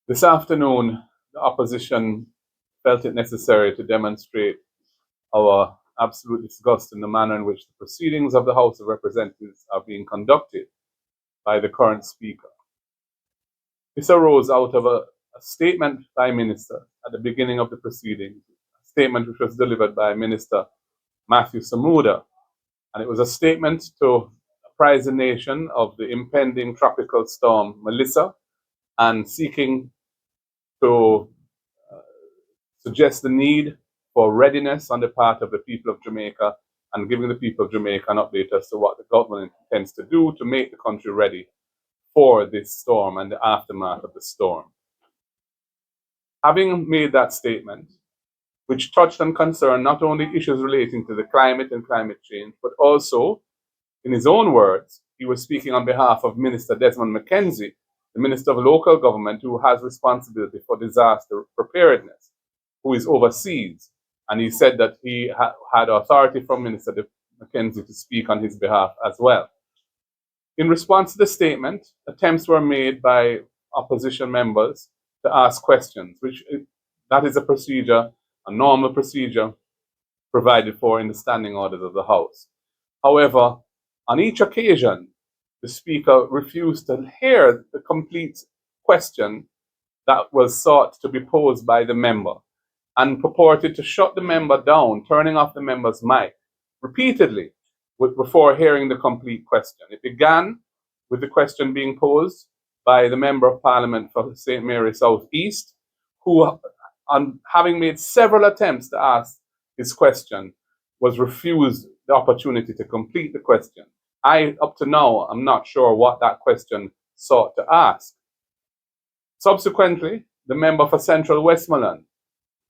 This afternoon, the opposition felt it necessary to demonstrate our absolute disgust in the manner in which the proceedings of the House of Representatives are being conducted by the current Speaker. This arose out of a statement by Minister at the beginning of the proceedings, a statement which was delivered by Minister Matthew Samuda, and it was a statement to apprise the nation of the impending tropical storm Melissa and seeking to suggest the need for readiness on the part of the people of Jamaica and giving the people of Jamaica an update as to what the government intends to do to make the country ready for this storm and the aftermath of the storm. Having made that statement, which touched and concerned not only issues relating to the climate and climate change, but also, in his own words, he was speaking on behalf of Minister Desmond McKenzie, the Minister of Local Government, who has responsibility for disaster preparedness, who is overseas. And he said that he had authority from Minister McKenzie to speak on his behalf as well. In response to the statement, attempts were made by opposition members to ask questions, that is a procedure, a normal procedure provided for in the standing orders of the House. However, on each occasion, the Speaker refused to hear the complete question that was sought to be posed by the member and purported to shut the member down, turning off the member's mic repeatedly before hearing the complete question. It began with the question being posed by the Member of Parliament for St. Mary South East, who, on having made several attempts to ask his question, was refused the opportunity to complete the question. Up to now, I'm not sure what that question sought to ask. Subsequently, the member for Central Westmoreland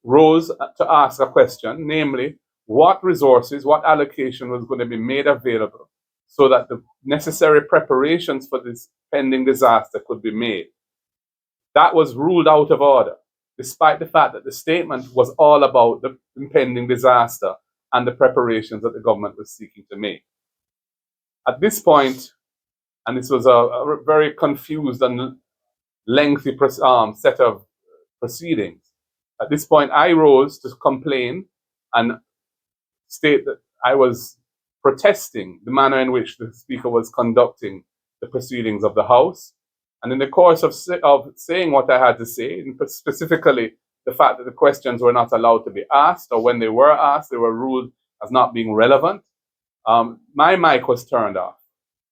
rose to ask a question, namely, what resources, what allocation was going to be made available so that the necessary preparations for this pending disaster could be made. That was ruled out of order, despite the fact that the statement was all about the impending disaster and the preparations that the government was seeking to make. At this point, and this was a very confused and lengthy set of proceedings, at this point I rose to complain and state that I was protesting the manner in which the Speaker was conducting the proceedings of the House. And in the course of saying what I had to say, and specifically the fact that the questions were not allowed to be asked, or when they were asked, they were ruled as not being relevant, my mic was turned off,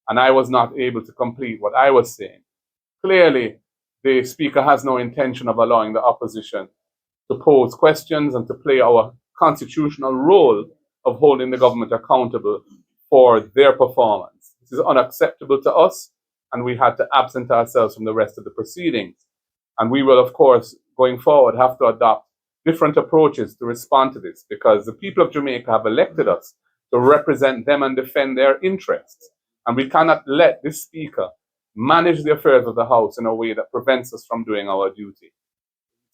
and I was not able to complete what I was saying. Clearly, the Speaker has no intention of allowing the opposition to pose questions and to play our constitutional role of holding the government accountable for their performance. This is unacceptable to us, and we had to absent ourselves from the rest of the proceedings. And we will, of course, going forward, have to adopt different approaches to respond to this, because the people of Jamaica have elected us to represent them and defend their interests. And we cannot let this Speaker manage the affairs of the House in a way that prevents us from doing our duty.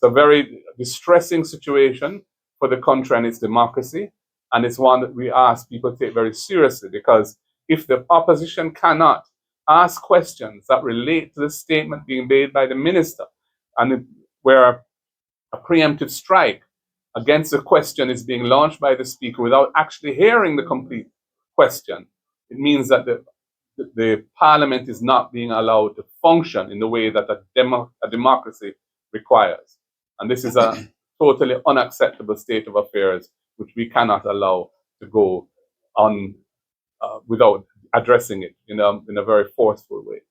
It's a very distressing situation for the country and its democracy, and it's one that we ask people to take very seriously, because if the opposition cannot ask questions that relate to the statement being made by the minister, and where a preemptive strike against the question is being launched by the Speaker without actually hearing the complete question, it means that the Parliament is not being allowed to function in the way that a democracy requires. And this is a totally unacceptable state of affairs, which we cannot allow to go on without addressing it in a very forceful way.